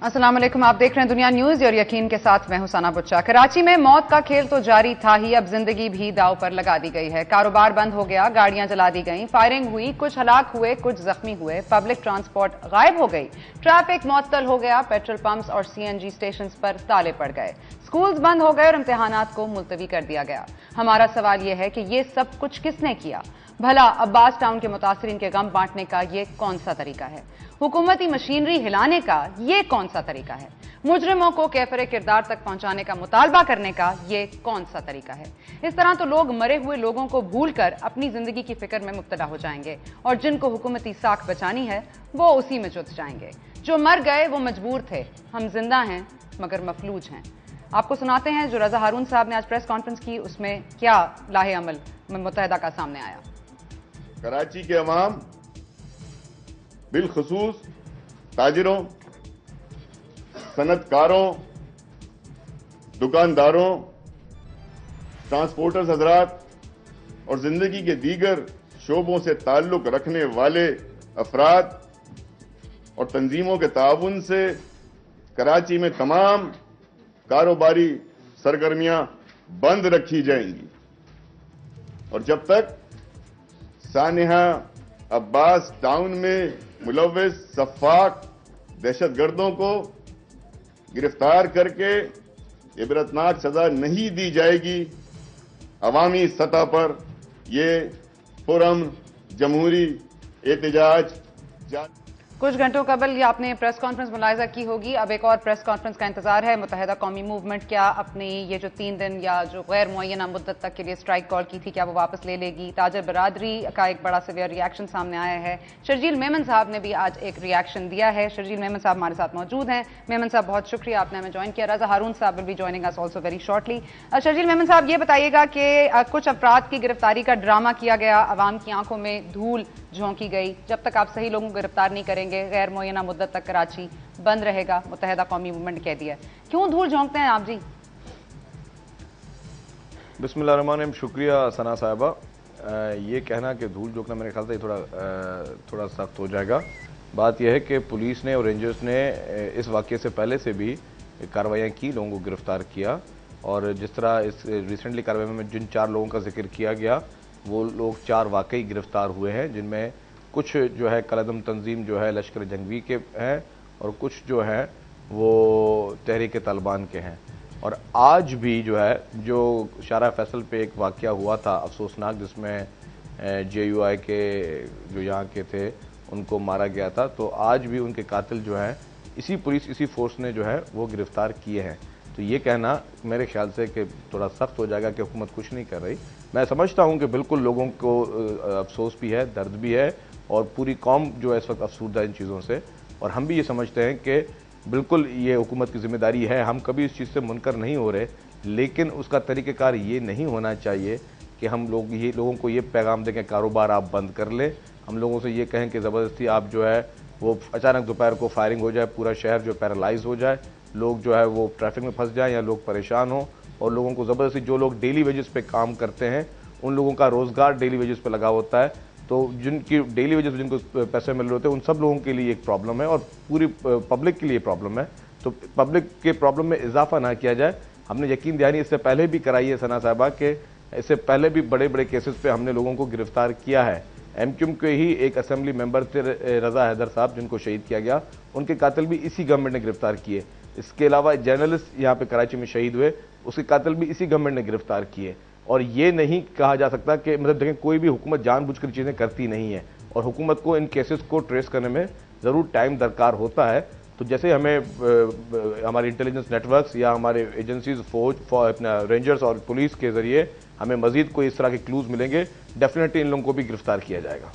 अस्सलाम वालेकुम, आप देख रहे हैं दुनिया न्यूज और यकीन के साथ मैं हूं सना बुच्चा। कराची में मौत का खेल तो जारी था ही, अब जिंदगी भी दांव पर लगा दी गई है। कारोबार बंद हो गया, गाड़ियां जला दी गई, फायरिंग हुई, कुछ हलाक हुए, कुछ जख्मी हुए, पब्लिक ट्रांसपोर्ट गायब हो गई, ट्रैफिक मुअत्तल हो गया, पेट्रोल पंप्स और सीएनजी स्टेशन पर ताले पड़ गए, स्कूल्स बंद हो गए और इम्तिहानात को मुलतवी कर दिया गया। हमारा सवाल यह है कि यह सब कुछ किसने किया? भला अब्बास टाउन के मुतासरीन के गम बांटने का यह कौन सा तरीका है? हुकूमती मशीनरी हिलाने का यह कौन सा तरीका है? मुजरिमों को कैफरे किरदार तक पहुंचाने का मुतालबा करने का यह कौन सा तरीका है? इस तरह तो लोग मरे हुए लोगों को भूलकर अपनी जिंदगी की फिक्र में मुब्तला हो जाएंगे और जिनको हुकूमती साख बचानी है वो उसी में जुट जाएंगे। जो मर गए वो मजबूर थे, हम जिंदा हैं मगर मफलूज हैं। आपको सुनाते हैं जो रजा हारून साहब ने आज प्रेस कॉन्फ्रेंस की, उसमें क्या लाहे अमल मुत्तहदा का सामने आया। कराची के अवाम बिलखसूस ताजिरों, सनतकारों, दुकानदारों, ट्रांसपोर्टर्स हजरात और जिंदगी के दीगर शोबों से ताल्लुक रखने वाले अफराद और तंजीमों के ताउन से कराची में तमाम कारोबारी सरगर्मियां बंद रखी जाएंगी और जब तक सानिहा अब्बास टाउन में मुलव्विस सफाक दहशतगर्दों को गिरफ्तार करके इबरतनाक सजा नहीं दी जाएगी, अवामी सतह पर यह पुरअमन जमहूरी एहतजाज कुछ घंटों कबल ये आपने प्रेस कॉन्फ्रेंस मुलाहिजा की होगी। अब एक और प्रेस कॉन्फ्रेंस का इंतजार है। मुत्तहदा कौमी मूवमेंट क्या अपनी ये जो 3 दिन या जो गैर मुअय्यना मुद्दत तक के लिए स्ट्राइक कॉल की थी, क्या वो वापस ले लेगी? ताजर बरादरी का एक बड़ा सिवियर रिएक्शन सामने आया है। शर्जील मेमन साहब ने भी आज एक रिएक्शन दिया है। शर्जील मेमन साहब हमारे साथ मौजूद हैं। मेमन साहब बहुत शुक्रिया, आपने हमें ज्वाइन किया। रजा हारून साहब will be joining us also very shortly. Sharjeel Memon साहब, ये बताइएगा कि कुछ अफराद की गिरफ्तारी का ड्रामा किया गया, अवाम की आंखों में धूल झोंकी गई। जब तक आप सही लोगों को गिरफ्तार नहीं करेंगे गैर मुअय्यना मुद्दत तक कराची बंद रहेगा, मुत्तहदा कौमी मूवमेंट कह दिया। क्यों धूल झोंकते हैं आप जी? बिस्मिल्लाहिर्रहमानिर्रहीम। शुक्रिया सना साहिबा। ये कहना कि धूल झोंकना मेरे ख्याल से थोड़ा सख्त हो जाएगा। बात यह है कि पुलिस ने और रेंजर्स ने इस वाक़े से पहले से भी कार्रवाइयाँ की, लोगों को गिरफ्तार किया और जिस तरह इस रिसेंटली कार्रवाई में जिन 4 लोगों का जिक्र किया गया वो लोग 4 वाकई गिरफ्तार हुए हैं, जिनमें कुछ जो है कलदम तंजीम जो है लश्कर जंगवी के हैं और कुछ जो है वो तहरीक तालिबान के हैं। और आज भी जो है जो शारा फैसल पे एक वाक़या हुआ था अफसोसनाक, जिसमें JUI के जो यहाँ के थे उनको मारा गया था, तो आज भी उनके कातिल जो हैं इसी पुलिस इसी फोर्स ने जो है वो गिरफ्तार किए हैं। तो ये कहना मेरे ख्याल से कि थोड़ा सख्त हो जाएगा कि हुकूमत कुछ नहीं कर रही। मैं समझता हूँ कि बिल्कुल लोगों को अफसोस भी है, दर्द भी है और पूरी कौम जो है इस वक्त अफसूरदा इन चीज़ों से, और हम भी ये समझते हैं कि बिल्कुल ये हुकूमत की जिम्मेदारी है, हम कभी इस चीज़ से मुनकर नहीं हो रहे, लेकिन उसका तरीक़ेकार ये नहीं होना चाहिए कि हम लोगों को ये पैगाम दें कि कारोबार आप बंद कर लें, हम लोगों से ये कहें कि ज़बरदस्ती आप जो है वो अचानक दोपहर को फायरिंग हो जाए, पूरा शहर जो पैरालाइज हो जाए, लोग जो है वो ट्रैफिक में फंस जाएं या लोग परेशान हों, और लोगों को ज़बरदस्ती जो लोग डेली वेजेस पे काम करते हैं उन लोगों का रोज़गार डेली वेजेस पे लगा होता है, तो जिनकी डेली वेजेस जिनको पैसे मिल रहे होते हैं उन सब लोगों के लिए एक प्रॉब्लम है और पूरी पब्लिक के लिए प्रॉब्लम है। तो पब्लिक के प्रॉब्लम में इजाफा ना किया जाए। हमने यकीन दहानी इससे पहले भी कराई है सना साहबा के, इससे पहले भी बड़े बड़े केसेस पे हमने लोगों को गिरफ्तार किया है। MQM के ही एक असेंबली मेंबर थे रजा हैदर साहब, जिनको शहीद किया गया, उनके कातिल भी इसी गवर्नमेंट ने गिरफ्तार किए। इसके अलावा जर्नलिस्ट यहाँ पे कराची में शहीद हुए, उसके कातिल भी इसी गवर्नमेंट ने गिरफ्तार किए। और ये नहीं कहा जा सकता कि मतलब देखें कोई भी हुकूमत जानबूझकर चीज़ें करती नहीं है और हुकूमत को इन केसेस को ट्रेस करने में ज़रूर टाइम दरकार होता है। तो जैसे हमें हमारे इंटेलिजेंस नेटवर्क्स या हमारे एजेंसीज फौज अपना रेंजर्स और पुलिस के ज़रिए हमें मजीद कोई इस तरह के क्लूज मिलेंगे, डेफिनेटली इन लोगों को भी गिरफ्तार किया जाएगा।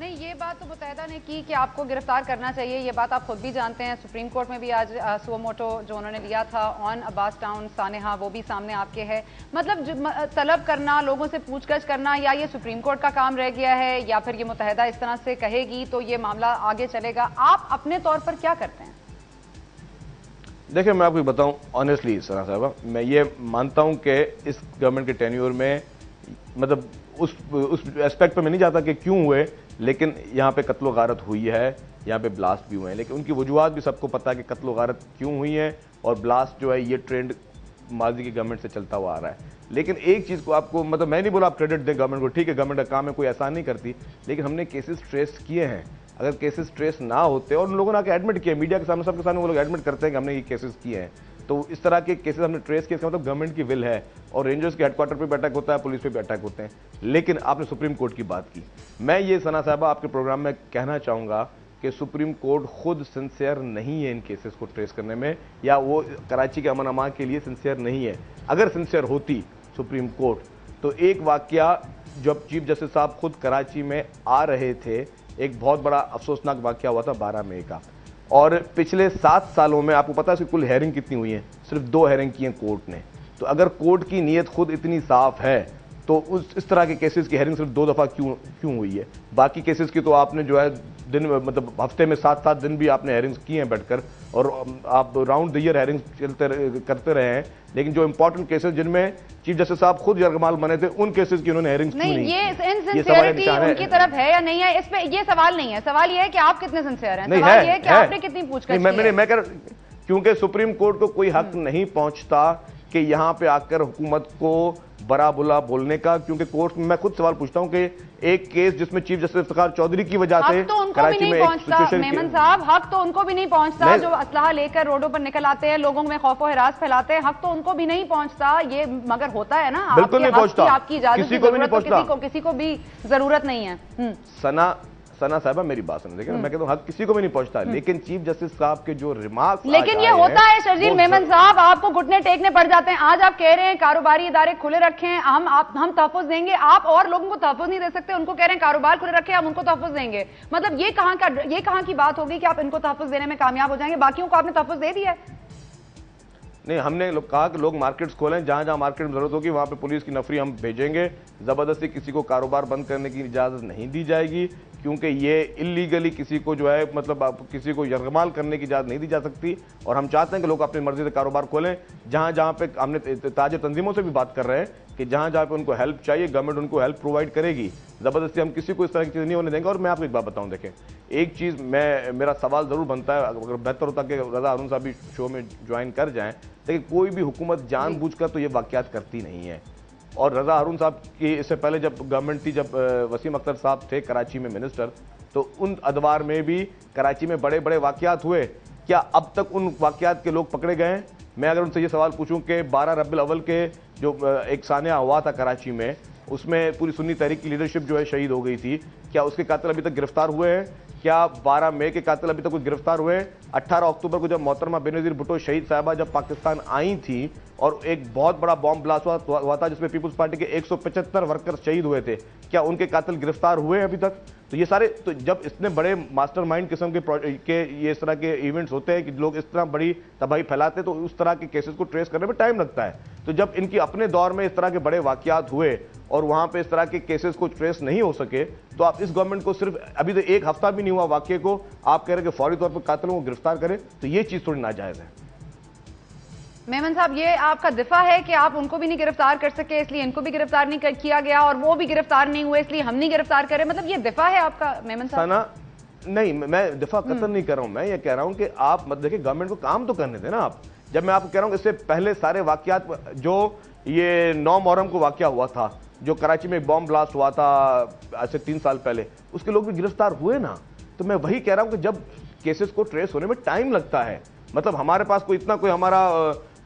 नहीं, ये बात तो मुत्तहदा ने की कि आपको गिरफ्तार करना चाहिए, ये बात आप खुद भी जानते हैं। सुप्रीम कोर्ट में भी आज सुओ मोटो जो उन्होंने लिया था ऑन अब्बास टाउन सानेहा, वो भी सामने आपके है। मतलब तलब करना, लोगों से पूछताछ करना, या ये सुप्रीम कोर्ट का काम रह गया है या फिर ये मुत्तहदा इस तरह से कहेगी तो ये मामला आगे चलेगा? आप अपने तौर पर क्या करते हैं? देखिए मैं आपको बताऊं ऑनेस्टली सना साहबा, मैं ये मानता हूं कि इस गवर्नमेंट के टेन्योर में मतलब उस एस्पेक्ट पर मैं नहीं जाता कि क्यों हुए, लेकिन यहाँ पे कत्लो गारत हुई है, यहाँ पे ब्लास्ट भी हुए हैं, लेकिन उनकी वजूहत भी सबको पता है कि कत्ल गारत क्यों हुई है, और ब्लास्ट जो है ये ट्रेंड माजी की गवर्नमेंट से चलता हुआ आ रहा है। लेकिन एक चीज़ को आपको, मतलब मैं नहीं बोला आप क्रेडिट दें गवर्नमेंट को, ठीक है गवर्नमेंट का काम है, कोई ऐसा नहीं करती, लेकिन हमने केसेस ट्रेस किए हैं। अगर केसेस ट्रेस ना होते और उन लोगों ने आके एडमिट किए, मीडिया के सामने सबके सामने वो लोग एडमिट करते हैं कि हमने ये केसेस किए हैं, तो इस तरह के केसेस हमने ट्रेस किए, इसका मतलब गवर्नमेंट की विल है। और रेंजर्स के हेडक्वार्टर पे भी अटैक होता है, पुलिस पे भी अटैक होते हैं। लेकिन आपने सुप्रीम कोर्ट की बात की, मैं ये सना साहबा आपके प्रोग्राम में कहना चाहूंगा कि सुप्रीम कोर्ट खुद सिंसियर नहीं है इन केसेस को ट्रेस करने में, या वो कराची के अमन अमान के लिए सिंसियर नहीं है। अगर सिंसियर होती सुप्रीम कोर्ट, तो एक वाकया जब चीफ जस्टिस साहब खुद कराची में आ रहे थे, एक बहुत बड़ा अफसोसनाक वाकया हुआ था 12 मई का, और पिछले 7 सालों में आपको पता है कुल हेयरिंग कितनी हुई है? सिर्फ 2 हेयरिंग की हैं कोर्ट ने। तो अगर कोर्ट की नीयत खुद इतनी साफ है, तो इस तरह के केसेस की हेयरिंग सिर्फ 2 दफा क्यों हुई है? बाकी केसेस की तो आपने जो है दिन, मतलब हफ्ते में 7-7 दिन भी आपने हेयरिंग्स की हैं बैठकर, और आप राउंड द ईयर हेयरिंग्स करते रहे हैं। लेकिन जो इंपॉर्टेंट केसेस जिनमें चीफ जस्टिस साहब खुद यरगमाल बने थे, उन केसेस की उन्होंने हेयरिंग्स क्यों नहीं? ये इनसिंसियरिटी उनकी तरफ है या नहीं है, इस पे ये सवाल नहीं है। सवाल ये है कि आप कितने सिंसियर हैं, सवाल ये है कि आपने कितनी पूछताछ की है। मैं कह रहा, क्योंकि सुप्रीम कोर्ट को कोई हक नहीं पहुंचता कि यहां पे आकर हुकूमत को बड़ा बुला बोलने का, क्योंकि कोर्ट में मैं खुद सवाल पूछता हूं कि एक केस जिसमें चीफ जस्टिस इफ्तिखार चौधरी की वजह से तो उनको भी नहीं पहुंचता मेमन साहब, हक तो उनको भी नहीं पहुंचता जो असलहा लेकर रोडों पर निकल आते हैं, लोगों में खौफ और हिरास फैलाते हैं, हक तो उनको भी नहीं पहुंचता। ये मगर होता है ना, बिल्कुल नहीं पहुंचता, आपकी इजाजत की जरूरत किसी को भी जरूरत नहीं है। सना साहबा मेरी बात सुनो, देखिए मैं कहता हूं हक किसी को भी नहीं पहुंचता, लेकिन चीफ जस्टिस साहब के जो रिमार्क्स, लेकिन ये होता है शर्जील मेमन साहब, आपको घुटने टेकने पड़ जाते हैं। आज आप कह रहे हैं कारोबारी इदारे खुले रखें, हम तहफ़्फ़ुज़ देंगे, आप और लोगों को तहफ़्फ़ुज़ नहीं दे सकते, उनको कह रहे हैं कारोबार खुले रखें, हम उनको तहफ़्फ़ुज़ देंगे। मतलब ये कहां की बात होगी कि आप इनको तहफ़्फ़ुज़ देने में कामयाब हो जाएंगे, बाकियों को आपने तहफ़्फ़ुज़ दे दिया है? नहीं, हमने कहा कि लोग मार्केट्स खोलें, जहां जहां मार्केट में जरूरत होगी वहां पे पुलिस की नफरी हम भेजेंगे। जबरदस्ती किसी को कारोबार बंद करने की इजाजत नहीं दी जाएगी, क्योंकि ये इलीगली किसी को जो है, मतलब किसी को यरगमाल करने की इजाजत नहीं दी जा सकती। और हम चाहते हैं कि लोग अपनी मर्जी से कारोबार खोलें। जहां जहां पे हमने ताजिर तंजीमों से भी बात कर रहे हैं कि जहां जहां पे उनको हेल्प चाहिए, गवर्नमेंट उनको हेल्प प्रोवाइड करेगी। जबरदस्ती हम किसी को इस तरह की चीज नहीं होने देंगे। और मैं आपको एक बात बताऊं, देखें एक चीज मेरा सवाल जरूर बनता है, अगर बेहतर होता कि रजा हारून साहब भी शो में ज्वाइन कर जाएं, लेकिन कोई भी हुकूमत जानबूझकर तो ये वाकयात करती नहीं है। और रजा हारून साहब की इससे पहले जब गवर्नमेंट थी, जब वसीम अख्तर साहब थे कराची में मिनिस्टर, तो उन अदवार में भी कराची में बड़े बड़े वाकयात हुए। क्या अब तक उन वाकयात के लोग पकड़े गए? मैं अगर उनसे ये सवाल पूछूं कि 12 रबीउल अव्वल के जो एक सानिया हुआ था कराची में, उसमें पूरी सुन्नी तहरीक की लीडरशिप जो है शहीद हो गई थी, क्या उसके कातिल अभी तक गिरफ्तार हुए हैं? क्या 12 मई के कातिल अभी तक कोई गिरफ्तार हुए हैं? 18 अक्टूबर को जब मोहतरमा बेनज़ीर भुट्टो शहीद साहबा जब पाकिस्तान आई थी और एक बहुत बड़ा बॉम्ब ब्लास्ट हुआ था जिसमें पीपुल्स पार्टी के 175 वर्कर शहीद हुए थे, क्या उनके कातिल गिरफ्तार हुए हैं अभी तक? तो ये सारे, तो जब इतने बड़े मास्टरमाइंड किस्म के ये इस तरह के इवेंट्स होते हैं कि लोग इस तरह बड़ी तबाही फैलाते हैं, तो उस तरह के केसेस को ट्रेस करने में टाइम लगता है। तो जब इनकी अपने दौर में इस तरह के बड़े वाकयात हुए और वहां पे इस तरह के केसेस को ट्रेस नहीं हो सके, तो आप इस गवर्नमेंट को सिर्फ अभी तो 1 हफ्ता भी नहीं हुआ वाकये को, आप कह रहे हैं कि फौरी तौर पर कातिलों को गिरफ्तार करें, तो ये चीज थोड़ी नाजायज है। मेमन साहब, ये आपका दिफा है कि आप उनको भी नहीं गिरफ्तार कर सके इसलिए इनको भी गिरफ्तार नहीं किया गया, और वो भी गिरफ्तार नहीं हुए इसलिए हम नहीं गिरफ्तार करें, मतलब ये दिफा है आपका मेमन साहब? नहीं, मैं दिफा कतल नहीं कर रहा हूं। मैं ये कह रहा हूं कि आप मत देखिए, गवर्नमेंट को काम तो करने देना आप। जब मैं आपको कह रहा हूं इससे पहले सारे वाकयात, जो ये 9 मुहर्रम को वाकया हुआ था, जो कराची में बॉम्ब ब्लास्ट हुआ था आज से 3 साल पहले, उसके लोग भी गिरफ्तार हुए ना। तो मैं वही कह रहा हूं कि जब केसेस को ट्रेस होने में टाइम लगता है, मतलब हमारे पास कोई इतना कोई हमारा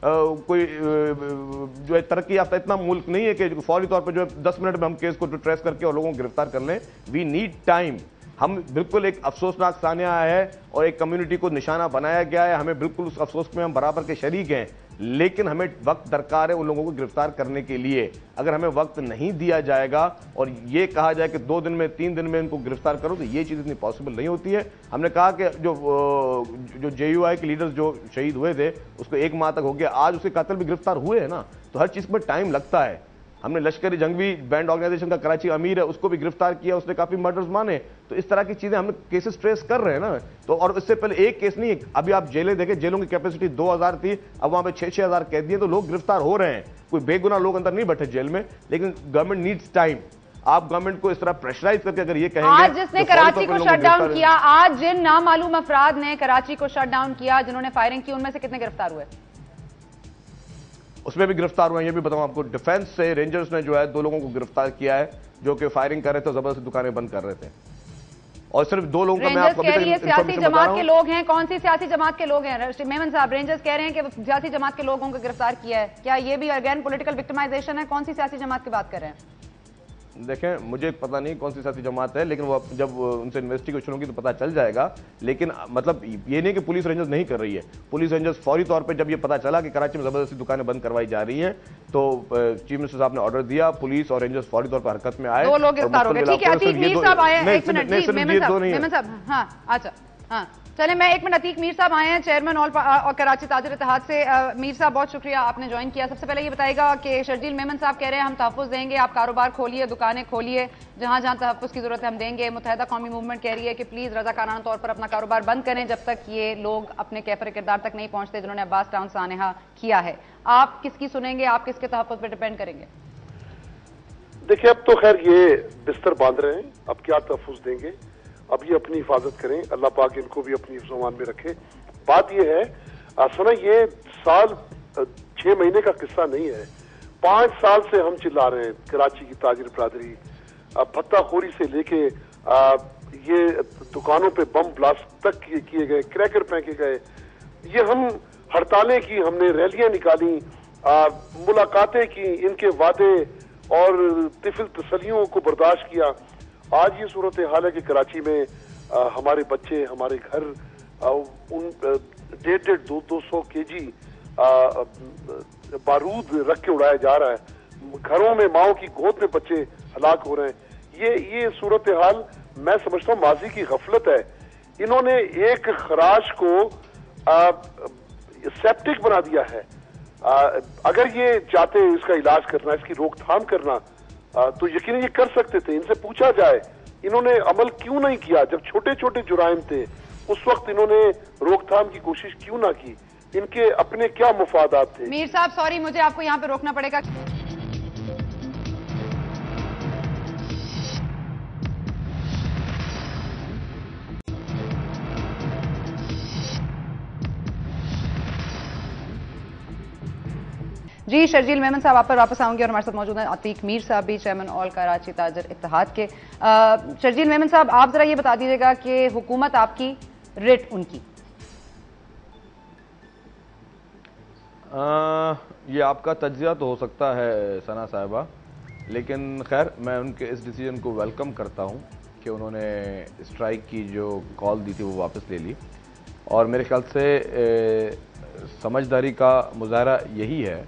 कोई जो है तरक्की याफ्ता इतना मुल्क नहीं है कि फौरी तौर पर जो है 10 मिनट में हम केस को ट्रेस करके और लोगों को गिरफ्तार कर लें। We need time. हम बिल्कुल एक अफसोसनाक सानिया है और एक कम्युनिटी को निशाना बनाया गया है, हमें बिल्कुल उस अफसोस में हम बराबर के शरीक हैं, लेकिन हमें वक्त दरकार है उन लोगों को गिरफ्तार करने के लिए। अगर हमें वक्त नहीं दिया जाएगा और ये कहा जाए कि 2 दिन में 3 दिन में इनको गिरफ्तार करो, तो ये चीज़ इतनी पॉसिबल नहीं होती है। हमने कहा कि जो JUI के लीडर्स जो शहीद हुए थे उसको 1 माह तक हो गया, आज उसके कातिल भी गिरफ्तार हुए हैं ना, तो हर चीज़ में टाइम लगता है। हमने लश्करी जंगवी बैंड ऑर्गेनाइजेशन का कराची अमीर है, उसको भी गिरफ्तार किया, उसने काफी मर्डर्स माने। तो इस तरह की चीजें हमने केसेस ट्रेस कर रहे हैं ना। तो और इससे पहले एक केस नहीं, अभी आप जेलें देखें, जेलों की कैपेसिटी 2000 थी, अब वहां पे 6-6 हजार कैदी हैं, तो लोग गिरफ्तार हो रहे हैं। कोई बेगुनाह लोग अंदर नहीं बैठे जेल में, लेकिन गवर्नमेंट नीड्स टाइम। आप गवर्नमेंट को इस तरह प्रेशराइज करके अगर ये कहेंगे, आज जिसने कराची को शट डाउन किया, आज जिन नामालूम अफराद ने कराची को शट डाउन किया, जिन्होंने फायरिंग की, उनमें से कितने गिरफ्तार हुए? उसमें भी गिरफ्तार हुए हैं। ये भी बताऊं आपको, डिफेंस से रेंजर्स ने जो है 2 लोगों को गिरफ्तार किया है जो कि फायरिंग कर रहे थे, जबरदस्ती दुकानें बंद कर रहे थे। और सिर्फ 2 लोगों का मैं आपको सियासी जमात के लोग हैं। कौन सी सियासी जमात के लोग हैं मेमन साहब? रेंजर्स कह रहे हैं कि सियासी जमात के लोगों को गिरफ्तार किया है। क्या ये भी अगेन पॉलिटिकल विक्टिमाइजेशन है? कौन सी सियासी जमात की बात कर रहे हैं? देखें, मुझे पता नहीं कौन सी सियासी जमात है, लेकिन वो जब उनसे इन्वेस्टिगेशन होगी तो पता चल जाएगा। लेकिन मतलब ये नहीं कि पुलिस रेंजर्स नहीं कर रही है। पुलिस रेंजर्स फौरी तौर पे जब ये पता चला कि कराची में जबरदस्ती दुकानें बंद करवाई जा रही हैं, तो चीफ मिनिस्टर साहब ने ऑर्डर दिया, पुलिस और रेंजर्स फौरी तौर पर हरकत में आए। 2 लोग गिरफ्तार हो गए। ठीक है, अतीक मीर साहब आए हैं। 1 मिनट जी, मेमन साहब, हाँ अच्छा, हाँ चले, मैं 1 मिनट। अतीक मीर साहब आए हैं, चेयरमैन ऑल कराची ताजिर इत्तेहाद से। मीर साहब, बहुत शुक्रिया, आपने ज्वाइन किया। सबसे पहले ये बताइएगा कि शर्जील मेमन साहब कह रहे हैं हम तहफ़्फ़ुज़ देंगे, आप कारोबार खोलिए, दुकानें खोलिए, जहां जहां तहफ़्फ़ुज़ की जरूरत है हम देंगे। मुत्तहिदा कौमी मूवमेंट कह रही है कि प्लीज रज़ाकाराना तौर पर अपना कारोबार बंद करें जब तक ये लोग अपने कैफर किरदार तक नहीं पहुंचते जिन्होंने अब्बास टाउन सानेहा किया है। आप किसकी सुनेंगे? आप किसके तहफ़्फ़ुज़ पर डिपेंड करेंगे? देखिए, अब तो खैर ये बिस्तर बांध रहे हैं, अब क्या तहफ़्फ़ुज़ देंगे? अब ये अपनी हिफाजत करें, अल्लाह पाक इनको भी अपनी हिफ्ज़-ओ-अमान में रखे। बात ये है सना, ये साल 6 महीने का किस्सा नहीं है। 5 साल से हम चिल्ला रहे हैं, कराची की ताजिर बरादरी भत्ताखोरी से लेके ये दुकानों पे बम ब्लास्ट तक किए गए, क्रैकर फेंके गए, ये हम हड़तालें की, हमने रैलियां निकाली, मुलाकातें की, इनके वादे और तिफिल तसलियों को बर्दाश्त किया। आज ये सूरत हाल है कि कराची में हमारे बच्चे, हमारे घर उन 150-200 केजी बारूद रख के उड़ाया जा रहा है। घरों में माओ की गोद में बच्चे हलाक हो रहे हैं। ये सूरत हाल मैं समझता हूँ माजी की गफलत है। इन्होंने एक खराश को सेप्टिक बना दिया है। अगर ये चाहते इसका इलाज करना, इसकी रोकथाम करना, तो यकीनन ये कर सकते थे। इनसे पूछा जाए इन्होंने अमल क्यों नहीं किया? जब छोटे छोटे जुराइम थे उस वक्त इन्होंने रोकथाम की कोशिश क्यों ना की? इनके अपने क्या मुफादात थे? मीर साहब सॉरी, मुझे आपको यहाँ पे रोकना पड़ेगा। जी, शर्जील मेमन साहब आप पर वापस आऊंगी और हमारे साथ मौजूद हैं अतीक मीर साहब भी, चेयरमैन ऑल कराची ताजिर इत्तेहाद के। शर्जील मेमन साहब, आप जरा ये बता दीजिएगा कि हुकूमत आपकी, रेट उनकी। ये आपका तज्जिया तो हो सकता है सना साहिबा, लेकिन खैर मैं उनके इस डिसीजन को वेलकम करता हूँ कि उन्होंने स्ट्राइक की जो कॉल दी थी वो वापस ले ली। और मेरे ख्याल से समझदारी का मुजाहरा यही है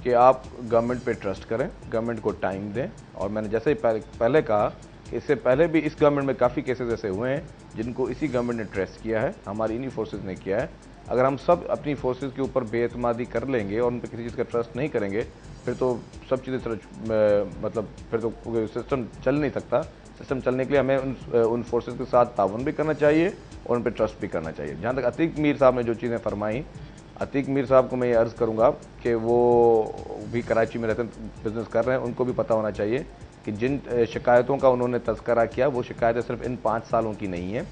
कि आप गवर्नमेंट पे ट्रस्ट करें, गवर्नमेंट को टाइम दें। और मैंने जैसे ही पहले कहा कि इससे पहले भी इस गवर्नमेंट में काफ़ी केसेस ऐसे हुए हैं जिनको इसी गवर्नमेंट ने ट्रेस किया है, हमारी इन्हीं फोर्सेज ने किया है। अगर हम सब अपनी फोर्सेज के ऊपर बेएतमादी कर लेंगे और उन पर किसी चीज़ का ट्रस्ट नहीं करेंगे, फिर तो सब चीज़ें मतलब फिर तो सिस्टम चल नहीं सकता। सिस्टम चलने के लिए हमें उन फोर्सेज के साथ ताउन भी करना चाहिए और उन पर ट्रस्ट भी करना चाहिए। जहाँ तक अतीक मीर साहब ने जो चीज़ें फरमाई, अतीक मीर साहब को मैं ये अर्ज़ करूँगा कि वो भी कराची में रहते बिजनेस कर रहे हैं, उनको भी पता होना चाहिए कि जिन शिकायतों का उन्होंने तज़किरा किया वो शिकायतें सिर्फ इन 5 सालों की नहीं है।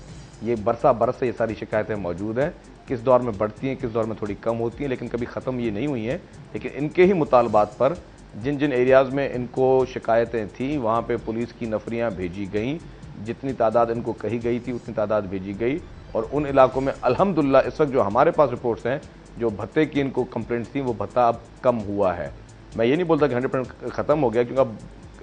ये बरसा बरस से ये सारी शिकायतें मौजूद हैं। किस दौर में बढ़ती हैं, किस दौर में थोड़ी कम होती हैं, लेकिन कभी ख़त्म ये नहीं हुई हैं। लेकिन इनके ही मुतालबात पर जिन जिन एरियाज़ में इनको शिकायतें थी वहाँ पर पुलिस की नफरियाँ भेजी गईं। जितनी तादाद इनको कही गई थी उतनी तादाद भेजी गई। और उन इलाकों में अल्हम्दुलिल्लाह इस वक्त जो हमारे पास रिपोर्ट्स हैं, जो भत्ते की इनको कंप्लेंट्स थी, वो भत्ता अब कम हुआ है। मैं ये नहीं बोलता कि 100% ख़त्म हो गया, क्योंकि अब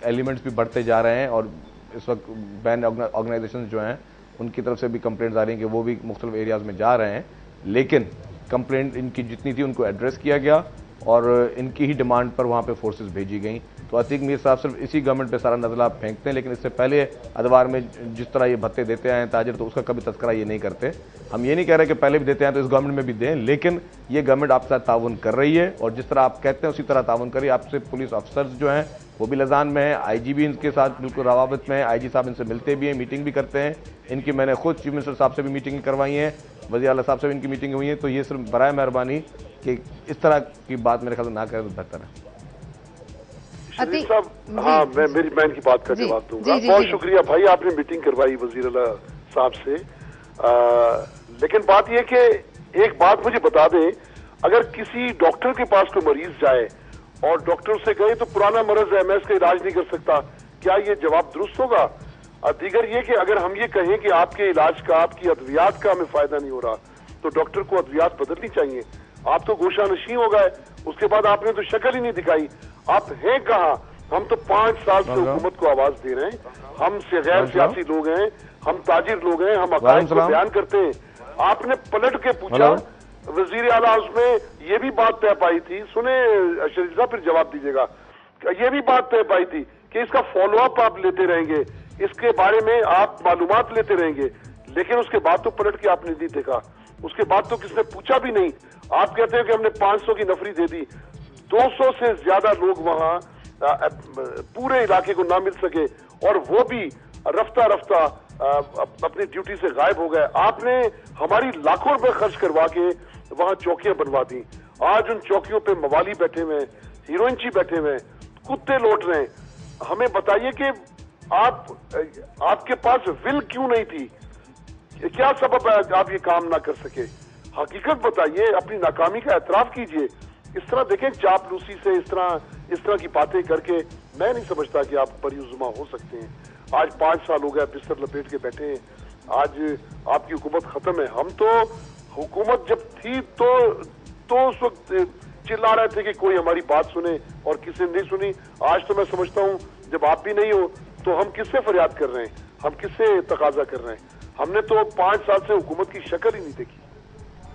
एलिमेंट्स भी बढ़ते जा रहे हैं और इस वक्त बैन ऑर्गेनाइजेशन जो हैं उनकी तरफ से भी कंप्लेंट्स आ रही हैं कि वो भी मुख्तलिफ एरियाज़ में जा रहे हैं। लेकिन कंप्लेंट इनकी जितनी थी उनको एड्रेस किया गया और इनकी ही डिमांड पर वहाँ पे फोर्सेस भेजी गई। तो अतीक मीर साहब सिर्फ इसी गवर्नमेंट पे सारा नजला फेंकते हैं, लेकिन इससे पहले अदवार में जिस तरह ये भत्ते देते आए हैं ताजिर, तो उसका कभी तस्करा ये नहीं करते। हम ये नहीं कह रहे कि पहले भी देते हैं तो इस गवर्नमेंट में भी दें, लेकिन ये गवर्नमेंट आपके साथ ताउन कर रही है और जिस तरह आप कहते हैं उसी तरह ताउन करिए। आपसे पुलिस अफसर्स जो हैं वो भी लजान में है, IG भी इनके साथ बिल्कुल रवाबत में है। IG साहब इनसे मिलते भी हैं, मीटिंग भी करते हैं। इनकी मैंने खुद चीफ मिनिस्टर साहब से भी मीटिंग करवाई है, वज़ीर आला साहब से भी इनकी मीटिंग हुई है। तो ये सिर्फ बराए मेहरबानी कि इस तरह की बात मेरे ख्याल से ना करें तो बेहतर है। शरीफ साहब, हाँ मैं मेरी बहन की बात का जवाब दूंगा। बहुत शुक्रिया भाई, आपने मीटिंग करवाई वजीर अला साहब से। लेकिन बात यह कि एक बात मुझे बता दें, अगर किसी डॉक्टर के पास कोई मरीज जाए और डॉक्टर से कहे तो पुराना मर्ज है, मैं इसका इलाज नहीं कर सकता, क्या ये जवाब दुरुस्त होगा? दीगर ये कि अगर हम ये कहें कि आपके इलाज का, आपकी अद्वियात का हमें फायदा नहीं हो रहा, तो डॉक्टर को अद्वियात बदलनी चाहिए। आप तो गोशानशी हो गए, उसके बाद आपने तो शक्ल ही नहीं दिखाई। आप हैं कहाँ? हम तो 5 साल से हुकूमत को आवाज दे रहे हैं, हम से गैर सियासी लोग हैं, हम ताजिर लोग हैं, हम अकायद को बयान करते हैं। आपने पलट के पूछा, वजीर आला हाउस में ये भी बात तय पाई थी, सुने शरीफ साहब फिर जवाब दीजिएगा, ये भी बात तय पाई थी कि इसका फॉलोअप आप लेते रहेंगे, इसके बारे में आप मालूमात लेते रहेंगे। लेकिन उसके बाद तो पलट के आपने नहीं देखा, उसके बाद तो किसने पूछा भी नहीं। आप कहते हैं कि हमने 500 की नफरी दे दी, 200 से ज्यादा लोग वहां पूरे इलाके को ना मिल सके, और वो भी रफ्ता रफ्ता अपनी ड्यूटी से गायब हो गए। आपने हमारी लाखों रुपए खर्च करवा के वहां चौकियां बनवा दी। आज उन चौकियों पे मवाली बैठे हुए, हीरोइनची बैठे हुए, कुत्ते लौट रहे हैं। हमें बताइए कि आपके पास विल क्यों नहीं थी? क्या सबब है आप ये काम ना कर सके? हकीकत बताइए, अपनी नाकामी का एतराफ कीजिए। इस तरह देखें, चापलूसी से इस तरह की बातें करके मैं नहीं समझता कि आप परियुज़मा हो सकते हैं। आज 5 साल हो गया बिस्तर लपेट के बैठे हैं, आज आपकी हुकूमत खत्म है। हम तो हुकूमत जब थी तो उस वक्त चिल्ला रहे थे कि कोई हमारी बात सुने, और किसी ने नहीं सुनी। आज तो मैं समझता हूँ जब आप भी नहीं हो तो हम किससे फरियाद कर रहे हैं, हम किससे तकाजा कर रहे हैं? हमने तो 5 साल से हुकूमत की शक्ल ही नहीं देखी।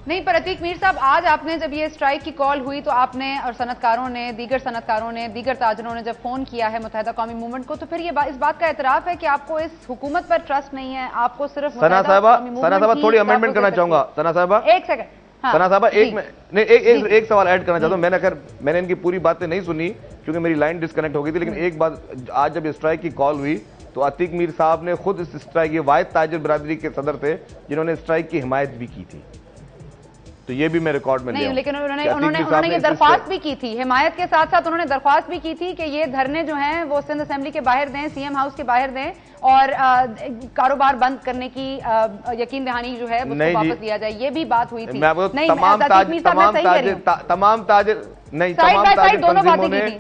नहीं, पर अतीक मीर साहब, आज आपने जब ये स्ट्राइक की कॉल हुई तो आपने और सनतकारों ने, दीगर ताजरों ने जब फोन किया है मुत्तहिदा कौमी मूवमेंट को, तो फिर ये इस बात का एतराफ है कि आपको इस हुकूमत पर ट्रस्ट नहीं है, आपको सिर्फ सना साहबा थोड़ी अमेंडमेंट करना चाहूंगा। सना साहबा एक सेकंड, सना साहबा एक सवाल ऐड करना चाहता हूँ। मैंने इनकी पूरी बातें नहीं सुनी क्योंकि मेरी लाइन डिस्कनेक्ट हो गई थी, लेकिन एक बात, आज जब स्ट्राइक की कॉल हुई तो अतीक मीर साहब ने खुद इस स्ट्राइक, ये वाहिद ताजिर बिरादरी के सदर थे जिन्होंने स्ट्राइक की हिमायत भी की थी, तो ये भी मैं रिकॉर्ड में नहीं, लेकिन उन्होंने ये दरख्वास्त भी की थी, हिमायत के साथ साथ उन्होंने दरख्वास्त भी की थी कि ये धरने जो हैं वो सिंध असेंबली के बाहर दें, सीएम हाउस के बाहर दें, और कारोबार बंद करने की यकीन दहानी जो है उसको वापस लिया जाए। ये भी बात हुई थी। नहीं, तमाम ताजिर दोनों बातें की थी।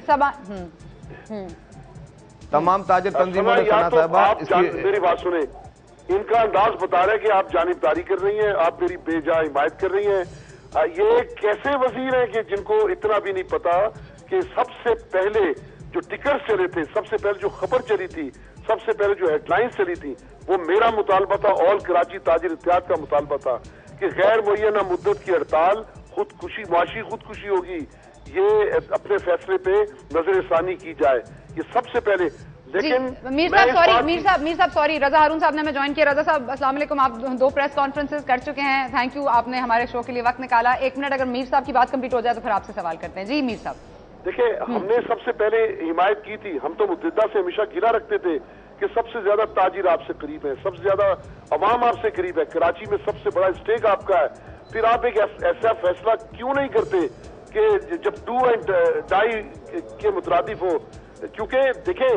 तमाम ताजिर तंजीमों ने, सना साहबा, मेरी बात सुने, इनका अंदाज बता रहा है कि आप जानिबदारी कर रही हैं, आप मेरी बेजा हिमायत कर रही हैं। ये कैसे वजीर हैं कि जिनको इतना भी नहीं पता कि सबसे पहले जो टिकर्स चले थे, सबसे पहले जो खबर चली थी, सबसे पहले जो हेडलाइंस चली थी, वो मेरा मुतालबा था, ऑल कराची ताजिर इत्तेहाद का मुतालबा था कि गैर मुअय्यना मुद्दत की हड़ताल, खुदकुशी, मुआशी खुदकुशी होगी, ये अपने फैसले पे नजरसानी की जाए, ये सबसे पहले। लेकिन मीर साहब सॉरी, रजा हारून साहब ने हमें ज्वाइन किया। रजा साहब अस्सलाम वालेकुम, आप 2 प्रेस कॉन्फ्रेंसेस कर चुके हैं, थैंक यू, आपने हमारे शो के लिए वक्त निकाला। 1 मिनट, अगर मीर साहब की बात कंप्लीट हो जाए तो फिर आपसे सवाल करते हैं। जी मीर साहब। देखिए, हमने सबसे पहले हिमायत की थी, हम तो मुद्दा से हमेशा गिला रखते थे कि सबसे ज्यादा ताजिर आपसे करीब है, सबसे ज्यादा अवाम आपसे करीब है, कराची में सबसे बड़ा स्टेक आपका है। फिर आप एक ऐसा फैसला क्यों नहीं करते कि जब डू एंड डाई के मुतरादिफ हो? क्योंकि देखें,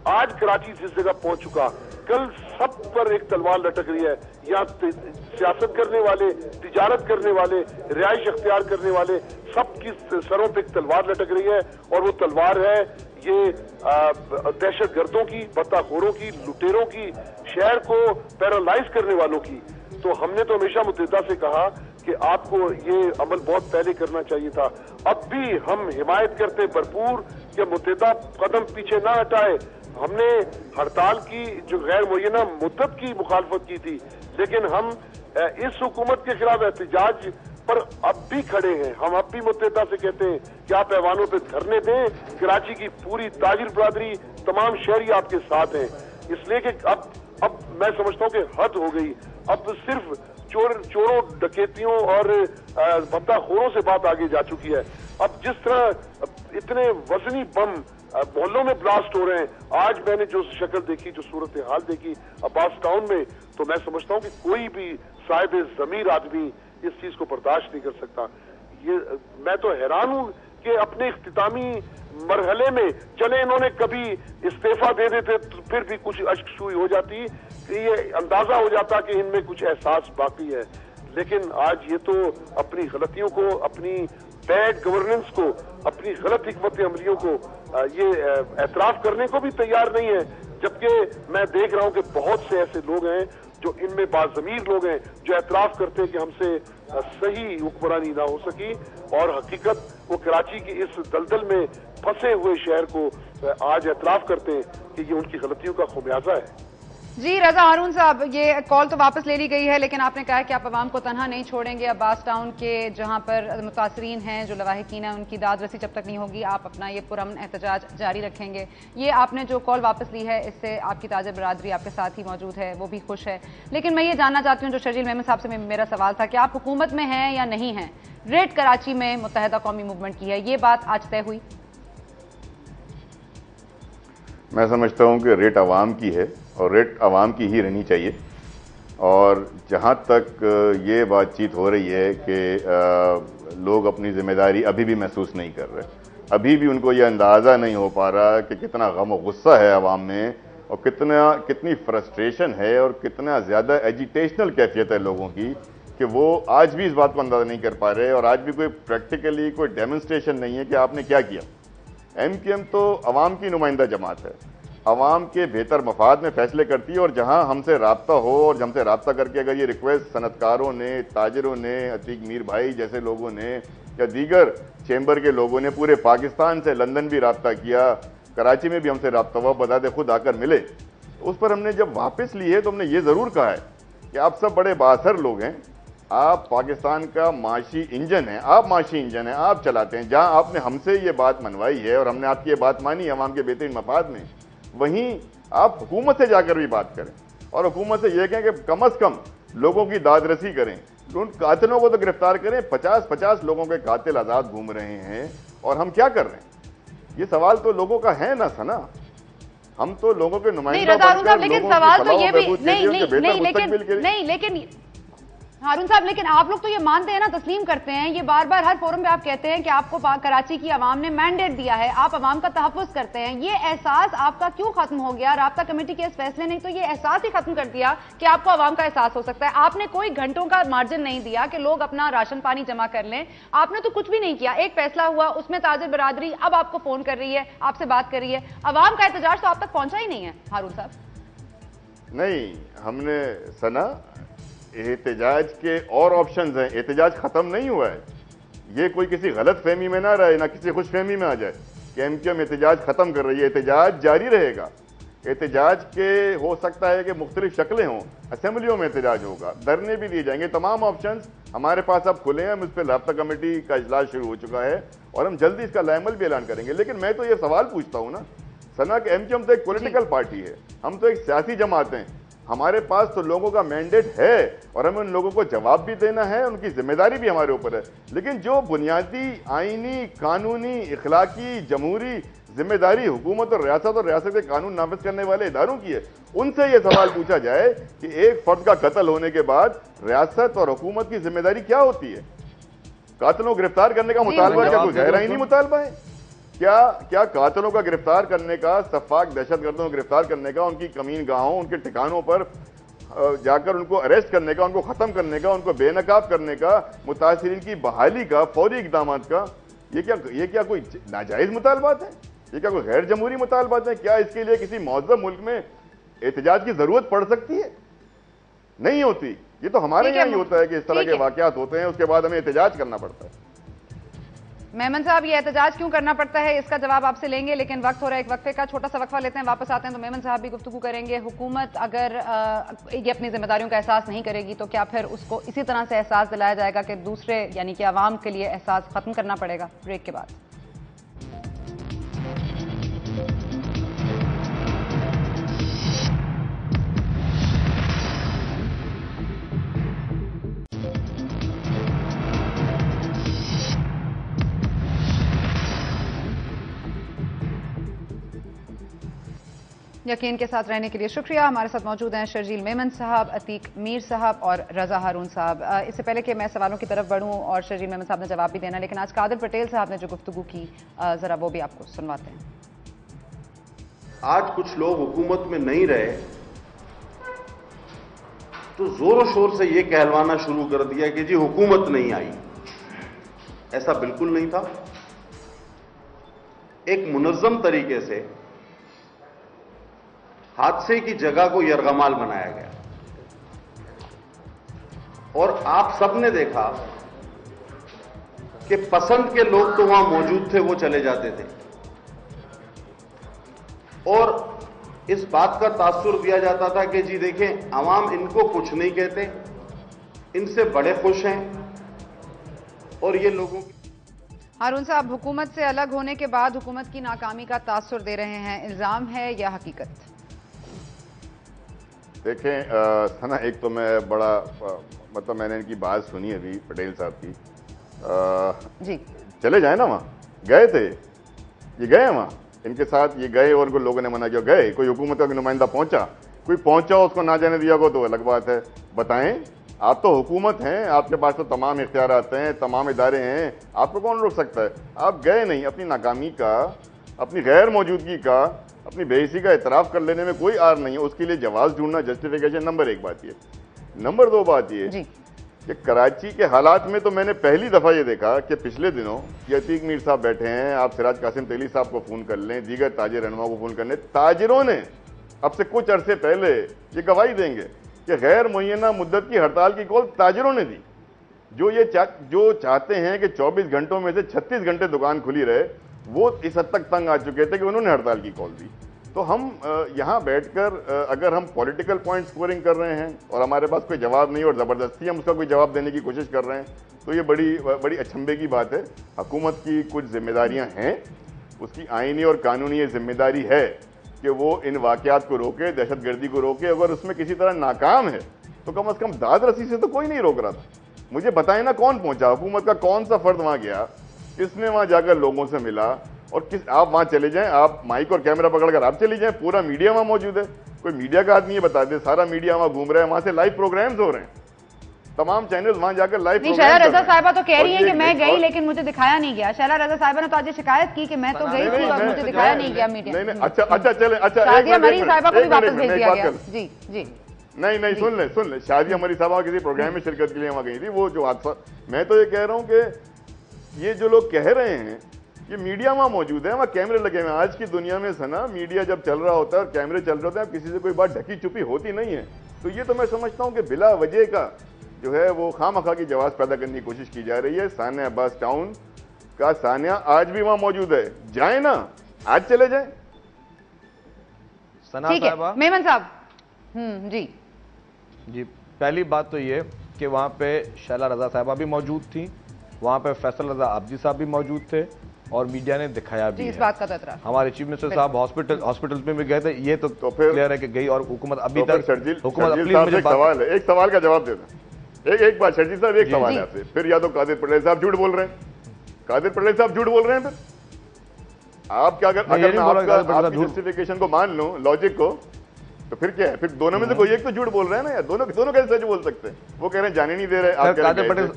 आज कराची जिस जगह पहुंच चुका, कल सब पर एक तलवार लटक रही है। यहाँ सियासत करने वाले, तिजारत करने वाले, रिहाइश अख्तियार करने वाले, सबकी सरों पे एक तलवार लटक रही है, और वो तलवार है ये दहशत गर्दों की, बत्ताखोरों की, लुटेरों की, शहर को पैरालाइज करने वालों की। तो हमने तो हमेशा मुद्दा से कहा कि आपको ये अमल बहुत पहले करना चाहिए था। अब भी हम हिमायत करते भरपूर कि मुद्दा कदम पीछे ना हटाए। हमने हड़ताल की जो गैर मुअय्यना मुद्दत की मुखालफत की थी, लेकिन हम इस हुकूमत के खिलाफ एहतजाज पर अब भी खड़े हैं। हम अब भी मुद्दा से कहते हैं कि आप ऐवानों पे धरने दें, कराची की पूरी ताजिर बरादरी, तमाम शहरी आपके साथ हैं। इसलिए कि अब मैं समझता हूँ कि हद हो गई, अब सिर्फ चोरों, डकैतियों और बत्ताखोरों से बात आगे जा चुकी है। अब जिस तरह इतने वजनी बम मोहल्लों में ब्लास्ट हो रहे हैं, आज मैंने जो शक्ल देखी, जो सूरत हाल देखी अब्बास टाउन में, तो मैं समझता हूँ कि कोई भी साहिब ज़मीर आदमी इस चीज को बर्दाश्त नहीं कर सकता। ये मैं तो हैरान हूँ कि कि अपने इख्तितामी मरहले में चले इन्होंने कभी इस्तीफा दे देते तो फिर भी कुछ अशकशुई हो जाती, ये अंदाजा हो जाता कि इनमें कुछ एहसास बाकी है। लेकिन आज ये तो अपनी गलतियों को, अपनी बैड गवर्नेंस को, अपनी गलत हिकमत अमलियों को ये एतराफ करने को भी तैयार नहीं है। जबकि मैं देख रहा हूं कि बहुत से ऐसे लोग हैं जो इनमें बाज़मीर लोग हैं जो एतराफ करते हैं कि हमसे सही हुक्मरानी ना हो सकी, और हकीकत वो कराची की इस दलदल में फंसे हुए शहर को आज एतराफ करते हैं कि ये उनकी गलतियों का खुमियाजा है। जी रजा हारून साहब, ये कॉल तो वापस ले ली गई है, लेकिन आपने कहा कि आप आवाम को तनहा नहीं छोड़ेंगे। अब्बास टाउन के जहां पर मुतासरीन हैं, जो लवाहिकीन हैं, उनकी दाद रसी जब तक नहीं होगी आप अपना ये पुरअमन एहतजाज जारी रखेंगे। ये आपने जो कॉल वापस ली है, इससे आपकी ताजर बरादरी आपके साथ ही मौजूद है, वो भी खुश है। लेकिन मैं ये जानना चाहती हूँ, जो शर्जील मेमन साहब से मेरा सवाल था कि आप हुकूमत में हैं या नहीं हैं, रेड कराची में मुत्तहिदा कौमी मूवमेंट की है, ये बात आज तय हुई? मैं समझता हूं कि रेट आवाम की है और रेट आवाम की ही रहनी चाहिए। और जहां तक ये बातचीत हो रही है कि लोग अपनी जिम्मेदारी अभी भी महसूस नहीं कर रहे, अभी भी उनको ये अंदाज़ा नहीं हो पा रहा कि कितना गम और गुस्सा है आवाम में, और कितनी फ्रस्ट्रेशन है और कितना ज़्यादा एजिटेशनल कैफियत है लोगों की, कि वो आज भी इस बात को अंदाज़ा नहीं कर पा रहे और आज भी कोई प्रैक्टिकली कोई डेमोन्स्ट्रेशन नहीं है कि आपने क्या किया। MQM तो अवाम की नुमाइंदा जमात है, अवाम के बेहतर मफाद में फैसले करती है, और जहां हमसे राब्ता हो और हमसे राब्ता करके अगर ये रिक्वेस्ट सनतकारों ने, ताजरों ने, अतीक मीर भाई जैसे लोगों ने या दीगर चैम्बर के लोगों ने पूरे पाकिस्तान से, लंदन भी राब्ता किया, कराची में भी हमसे राब्ता हुआ, बदादे खुद आकर मिले, उस पर हमने जब वापस ली है तो हमने ये ज़रूर कहा है कि आप सब बड़े बासर लोग हैं, आप पाकिस्तान का माशी इंजन है, आप माशी इंजन है, आप चलाते हैं। जहां आपने हमसे ये बात मनवाई है और हमने आपकी ये बात मानी अवाम के बेहतरीन मफाद में, वहीं आप हुकूमत से जाकर भी बात करें और हुकूमत से यह कहें कि कम अज कम लोगों की दादरसी करें, उन कातिलों को तो गिरफ्तार करें। 50-50 लोगों के कातिल आजाद घूम रहे हैं और हम क्या कर रहे हैं? ये सवाल तो लोगों का है ना सना, हम तो लोगों के नुमाइंदे बनकर लेकिन सवाल तो ये भी नहीं, लेकिन हारून साहब, लेकिन आप लोग तो ये मानते हैं ना, तस्लीम करते हैं, ये बार बार हर फोरम पे आप कहते हैं कि आपको कराची की आवाम ने मैंडेट दिया है, आप आवाम का तहफ़्फ़ुज़ करते हैं। ये एहसास आपका क्यों खत्म हो गया? राब्ता कमेटी के इस फैसले ने तो ये एहसास ही खत्म कर दिया कि आपको आवाम का एहसास हो सकता है। आपने कोई घंटों का मार्जिन नहीं दिया कि लोग अपना राशन पानी जमा कर लें, आपने तो कुछ भी नहीं किया। एक फैसला हुआ, उसमें ताजर बरादरी अब आपको फोन कर रही है, आपसे बात कर रही है, आवाम का एहतजाज तो आप तक पहुंचा ही नहीं है हारून साहब। नहीं, हमने सना एहतजाज के और ऑप्शंस हैं, एहतजाज खत्म नहीं हुआ है। ये कोई किसी गलत फहमी में ना रहे, ना किसी खुश फहमी में आ जाए कि MQM एहतजाज खत्म कर रही है। एहतजाज जारी रहेगा। एहतजाज के हो सकता है कि मुख्तलिफ शक्लें हों, असेंबलियों में एहतजाज होगा, धरने भी दिए जाएंगे, तमाम ऑप्शंस हमारे पास अब खुले हैं। हम इस पर राब्ता कमेटी का इजलास शुरू हो चुका है और हम जल्दी इसका लाएमल भी ऐलान करेंगे। लेकिन मैं तो ये सवाल पूछता हूँ ना सना कि MQM तो एक पॉलिटिकल पार्टी है, हम तो एक सियासी जमात हैं, हमारे पास तो लोगों का मैंडेट है और हमें उन लोगों को जवाब भी देना है, उनकी जिम्मेदारी भी हमारे ऊपर है। लेकिन जो बुनियादी आईनी, कानूनी, इखलाकी, जमहूरी जिम्मेदारी हुकूमत और रियासत के कानून नाफिज करने वाले इदारों की है, उनसे यह सवाल पूछा जाए कि एक फर्द का कत्ल होने के बाद रियासत और हुकूमत की जिम्मेदारी क्या होती है? कातिलों को गिरफ्तार करने का मुतालबा क्या कोई गैर-आईनी मुतालबा है? क्या कातिलों का गिरफ्तार करने का, सफाक दहशतगर्दों को गिरफ्तार करने का, उनकी कमीन गाहों, उनके ठिकानों पर जाकर उनको अरेस्ट करने का, उनको खत्म करने का, उनको बेनकाब करने का, मुतासिरीन की बहाली का, फौरी इकदाम का, ये क्या कोई नाजायज मुतालबात है? ये क्या कोई गैर जमहूरी मुतालबात है? क्या इसके लिए किसी मौजूदा मुल्क में एहतजाज की जरूरत पड़ सकती है? नहीं होती। ये तो हमारे यहाँ ही होता है कि इस तरह के वाकयात होते हैं, उसके बाद हमें एहतजाज करना पड़ता है। मेमन साहब, ये एहतजाज क्यों करना पड़ता है, इसका जवाब आपसे लेंगे, लेकिन वक्त हो रहा है एक वक्फे का, छोटा सा वक्फा लेते हैं, वापस आते हैं तो मेमन साहब भी गुफ्तगू करेंगे। हुकूमत अगर ये अपनी जिम्मेदारियों का एहसास नहीं करेगी तो क्या फिर उसको इसी तरह से एहसास दिलाया जाएगा कि दूसरे यानी कि आवाम के लिए एहसास खत्म करना पड़ेगा? ब्रेक के बाद यकीन के साथ रहने के लिए शुक्रिया। हमारे साथ मौजूद हैं शर्जील मेमन साहब, अतीक मीर साहब और रजा हारून साहब। इससे पहले कि मैं सवालों की तरफ बढ़ूं और शर्जील मेमन साहब ने जवाब भी देना, लेकिन आज कादिर पटेल साहब ने जो गुफ्तगू की जरा वो भी आपको सुनवाते हैं। आज कुछ लोग हुकूमत में नहीं रहे तो जोरों शोर से यह कहलवाना शुरू कर दिया कि जी हुकूमत नहीं आई। ऐसा बिल्कुल नहीं था। एक मुनज़्ज़म तरीके से हादसे की जगह को यरगमाल बनाया गया और आप सबने देखा कि पसंद के लोग तो वहां मौजूद थे, वो चले जाते थे और इस बात का तासुर दिया जाता था कि जी देखें अवाम इनको कुछ नहीं कहते, इनसे बड़े खुश हैं और ये लोगों की। हारून साहब, हुकूमत से अलग होने के बाद हुकूमत की नाकामी का तासुर दे रहे हैं, इल्जाम है या हकीकत? देखें सना, एक तो मैं बड़ा मतलब मैंने इनकी बात सुनी अभी पटेल साहब की। जी चले जाए ना, वहां गए थे, ये गए वहां इनके साथ, ये गए और उनको लोगों ने मना किया, गए कोई हुकूमत का नुमाइंदा पहुंचा, कोई पहुंचा उसको ना जाने दिया को तो अलग बात है। बताएं, आप तो हुकूमत हैं, आपके पास तो तमाम इख्तियारात हैं, तमाम इदारे हैं, आपको कौन रोक सकता है? आप गए नहीं, अपनी नाकामी का, अपनी गैर मौजूदगी का, अपनी बेइज्जती का इतराफ कर लेने में कोई आर नहीं है। उसके लिए जवाब ढूंढना, जस्टिफिकेशन, नंबर एक बात ये। नंबर दो बात ये कि कराची के हालात में तो मैंने पहली दफा ये देखा कि पिछले दिनों ये अतीक मीर साहब बैठे हैं, आप सिराज कासिम तेली साहब को फोन कर लें, दीगर ताजिर रहनुमा को फोन कर लें, ताजिरों ने अब से कुछ अरसे पहले ये गवाही देंगे कि गैर मुय्यना मुद्दत की हड़ताल की कॉल ताजिरों ने दी। जो चाहते हैं कि 24 घंटों में से 36 घंटे दुकान खुली रहे, वो इस हद तक तंग आ चुके थे कि उन्होंने हड़ताल की कॉल दी। तो हम यहाँ बैठकर अगर हम पॉलिटिकल पॉइंट स्कोरिंग कर रहे हैं और हमारे पास कोई जवाब नहीं और ज़बरदस्ती हम उसका कोई जवाब देने की कोशिश कर रहे हैं, तो ये बड़ी अचंभे की बात है। हुकूमत की कुछ जिम्मेदारियां हैं, उसकी आईनी और कानूनी जिम्मेदारी है कि वो इन वाक़यात को रोके, दहशतगर्दी को रोके। अगर उसमें किसी तरह नाकाम है तो कम से कम दाद रसी से तो कोई नहीं रोक रहा था। मुझे बताएं ना, कौन पहुंचा, हुकूमत का कौन सा फर्द वहां गया, किसने वहां जाकर लोगों से मिला? और आप वहां चले जाएं, आप माइक और कैमरा पकड़कर आप चली जाएं, पूरा मीडिया वहां मौजूद है, कोई मीडिया का आदमी ये बता दे, सारा मीडिया वहां घूम रहा है, वहां से लाइव प्रोग्राम्स हो रहे हैं, तमाम चैनल वहां जाकर लाइव प्रोग्राम। शैला रजा साहिबा तो कह रही है कि मैं गई लेकिन मुझे दिखाया नहीं गया। शैला रजा साहिबा ने तो आज शिकायत की कि मैं तो गई थी और मुझे दिखाया नहीं गया मीडिया। अच्छा चले, अच्छा शादिया मरी साहिबा को भी वापस भेज दिया गया। जी जी नहीं सुन ले, शादिया मरी साहिबा किसी प्रोग्राम में शिरकत के लिए वहां गई थी, वो जो हादसा। मैं तो ये कह रहा हूं कि ये जो लोग कह रहे हैं, ये मीडिया वहां मौजूद है, वहां कैमरे लगे हुए हैं। आज की दुनिया में सना, मीडिया जब चल रहा होता है और कैमरे चल रहे होते हैं, किसी से कोई बात ढकी छुपी होती नहीं है। तो ये तो मैं समझता हूं कि बिला वजह का जो है वो खामखा की जवाब पैदा करने की कोशिश की जा रही है। सानिया अब्बास टाउन का सानिया आज भी वहां मौजूद है, जाए ना, आज चले जाए। सना ठीक है साहबा, मेमन साहब। जी, पहली बात तो ये कि वहां पे शैला रजा साहबा भी मौजूद थी, वहां पे फैसल रजा आबदी साहब भी मौजूद थे और मीडिया ने दिखाया भी इस बात का ततरा। हमारे चीफ मिनिस्टर साहब हॉस्पिटल में भी गए थे, ये तो फिर क्लियर है कि गई और हुकूमत अभी तक एक सवाल का जवाब देना। एक बात शर्जील साहब, एक सवाल है आपसे, फिर या तो कादिर पटेल साहब झूठ बोल रहे हैं, कादिर पटेल साहब झूठ बोल रहे हैं, फिर आप क्या, अगर मैं आपकी जस्टिफिकेशन को मान लूं, लॉजिक को, तो फिर क्या है? फिर दोनों में से कोई एक तो झूठ बोल रहे हैं ना यार, दोनों कैसे सच बोल सकते हैं? वो कह रहे हैं जाने नहीं दे रहे, आप कादिर पटेल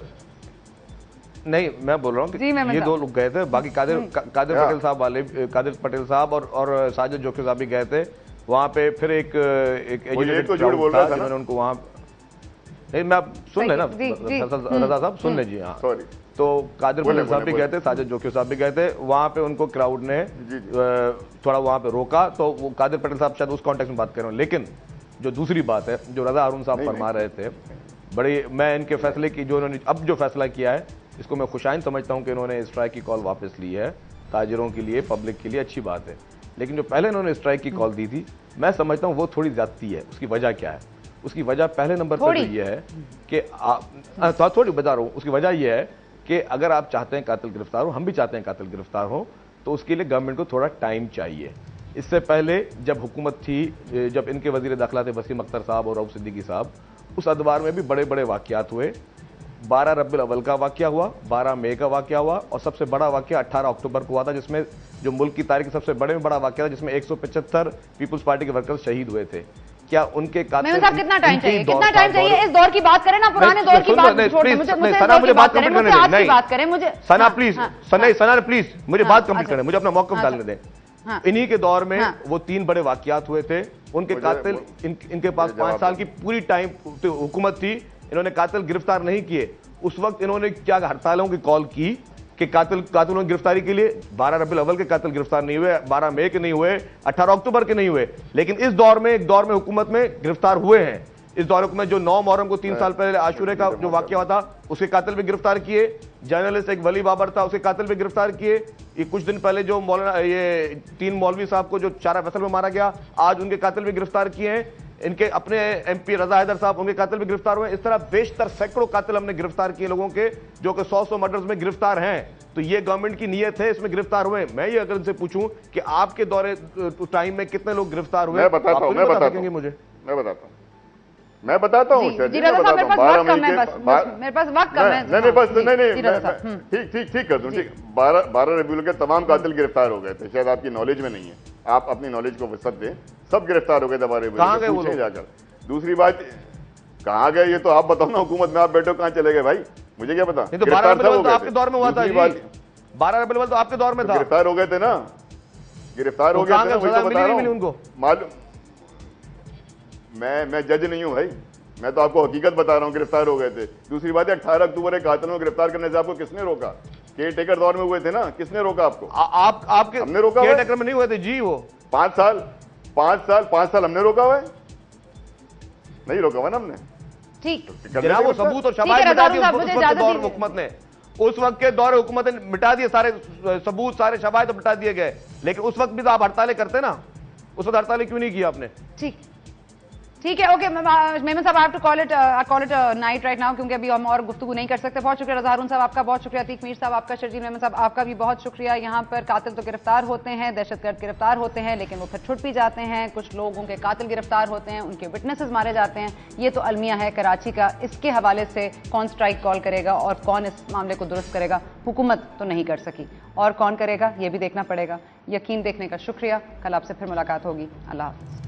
नहीं, मैं बोल रहा हूँ कि ये दो लोग गए थे, बाकी कादिर पटेल साहब वाले, कादिर पटेल साहब और साजिद जोकी साहब भी गए थे वहां पे। फिर एक तो झूठ बोल रहा था जिन्होंने उनको वहां, नहीं मैं सुन ले ना रजा साहब, सुन ले जी। हाँ सॉरी, तो कादिर पटेल साहब भी गए थे, साजिद जोकी साहब भी गए थे वहां पे, उनको क्राउड ने थोड़ा वहां पे रोका, तो वो कादिर पटेल साहब शायद उस कॉन्टेक्स्ट में बात कर रहे हो। लेकिन जो दूसरी बात है, जो रजा हारून साहब फरमा रहे थे, बड़ी मैं इनके फैसले की, जो इन्होंने अब जो फैसला किया है, इसको मैं खुशाइन समझता हूं कि इन्होंने स्ट्राइक की कॉल वापस ली है, ताजिरों के लिए, पब्लिक के लिए अच्छी बात है। लेकिन जो पहले इन्होंने स्ट्राइक की कॉल दी थी, मैं समझता हूं वो थोड़ी ज्यादती है। उसकी वजह क्या है? उसकी वजह पहले नंबर पर यह है कि थोड़ी बता रहा हूं, उसकी वजह यह है कि अगर आप चाहते हैं कातिल गिरफ्तार हो, हम भी चाहते हैं कातिल गिरफ्तार हो, तो उसके लिए गवर्नमेंट को थोड़ा टाइम चाहिए। इससे पहले जब हुकूमत थी, जब इनके वजीर दाखिला थे वसीम अख्तर साहब और रऊफ सिद्दीकी साहब, उस अदवार में भी बड़े बड़े वाकयात हुए 12 रबीउल अव्वल का वाकया हुआ, 12 मई का वाकया हुआ और सबसे बड़ा वाकया 18 अक्टूबर को हुआ था, जिसमें जो मुल्क की तारीख सबसे बड़े में बड़ा वाकया था, जिसमें 175 पीपुल्स पार्टी के वर्कर्स शहीद हुए थे। क्या उनके मेमन साहब कितना टाइम चाहिए, कितना टाइम चाहिए? इस दौर की बात करें ना, पुराने दौर की बात छोड़ दो, मुझे बात करें, मुझे आज की बात करें, मुझे सना प्लीज, सना प्लीज मुझे बात कंप्लीट करने, मुझे अपना मौका डालने दें। इन्हीं के दौर में वो 3 बड़े वाकयात हुए थे, उनके कातिल इनके पास 5 साल की पूरी टाइम हुकूमत थी, इन्होंने कातिल गिरफ्तार नहीं किए। उस वक्त इन्होंने क्या हड़तालों की कॉल की कि कातिलों की गिरफ्तारी के लिए 12 रबीउल अव्वल के कातिल गिरफ्तार नहीं हुए, 12 मई के नहीं हुए, 18 अक्टूबर के नहीं हुए, लेकिन इस दौर में एक दौर में हुकूमत में गिरफ्तार हुए हैं। इस दौर में जो 9 मुहर्रम को 3 साल पहले आशूरे का जो वाकया हुआ था, उसके कातिल भी गिरफ्तार किए। जर्नलिस्ट एक वली बाबर था, उसके कातिल भी गिरफ्तार किए। ये कुछ दिन पहले जो मौलाना ये 3 मौलवी साहब को जो चारा फैसल में मारा गया, आज उनके कातिल भी गिरफ्तार किए हैं। इनके अपने एमपी रजा हैदर साहब, उनके कातिल भी गिरफ्तार हुए। इस तरह बेशतर सैकड़ों कातिल हमने गिरफ्तार किए लोगों के, जो कि 100 मर्डर्स में गिरफ्तार हैं। तो ये गवर्नमेंट की नीयत है, इसमें गिरफ्तार हुए। मैं ये अगर इनसे पूछूं कि आपके दौरे टाइम में कितने लोग गिरफ्तार हुए, मैं बताता हूं, मुझे मैं बताता हूं, मैं बताता हूं। मेरे पास वक्त कम है, ठीक कर दूं, ठीक। 12 रबीउल के तमाम कातिल गिरफ्तार हो गए थे, शायद आपकी नॉलेज में नहीं है, आप अपनी नॉलेज को वसत दें। सब गिरफ्तार हो गए थे 12 रबीउल के, जाकर। दूसरी बात, कहां गए ये तो आप बताओ ना, हुकूमत में आप बैठो, कहां चले गए भाई, मुझे क्या पता। तो 12 रबीउल तो आपके दौर में हुआ था, 12 रबीउल तो आपके दौर में था। गिरफ्तार हो गए थे ना, गिरफ्तार हो गए थे, वही तो बता रहा हूं। मालूम, मैं जज नहीं हूं भाई, मैं तो आपको हकीकत बता रहा हूं, गिरफ्तार हो गए थे। दूसरी बात है, 18 अक्टूबर के कातिलों को गिरफ्तार करने से आपको किसने रोका? केयर टेकर दौर में हुए थे ना, किसने रोका आपको? आपके हमने रोका? केयर टेकर में नहीं हुए थे जी, वो 5 साल हमने रोका हुआ है? नहीं रोका हुआ ना हमने। ठीक, जनाब वो सबूत और शवाहिद मिटा दिए उस दौर हुकूमत ने, उस वक्त के दौर हुकूमत ने मिटा दिए, सारे सबूत सारे शवाहिद मिटा दिए गए। लेकिन उस वक्त भी तो आप हड़तालें करते ना, उस वक्त हड़तालें क्यों नहीं की आपने? ठीक है, ओके मेमन साहब, I have to call it night right now, क्योंकि अभी हम और गुफ्तगू नहीं कर सकते। बहुत शुक्रिया रजा हारून साहब आपका, बहुत शुक्रिया अतीक मीर साहब आपका, शर्जील मेमन साहब आपका भी बहुत शुक्रिया। यहाँ पर कातिल तो गिरफ्तार होते हैं, दहशतगर्द गिरफ्तार होते हैं, लेकिन वो फिर छुट भी जाते हैं। कुछ लोगों के कातिल गिरफ्तार होते हैं, उनके विटनेसेस मारे जाते हैं। ये तो अलमिया है कराची का, इसके हवाले से कौन स्ट्राइक कॉल करेगा और कौन इस मामले को दुरुस्त करेगा? हुकूमत तो नहीं कर सकी, और कौन करेगा ये भी देखना पड़ेगा। यकीन देखने का शुक्रिया, कल आपसे फिर मुलाकात होगी। अल्लाह हाफ़िज़।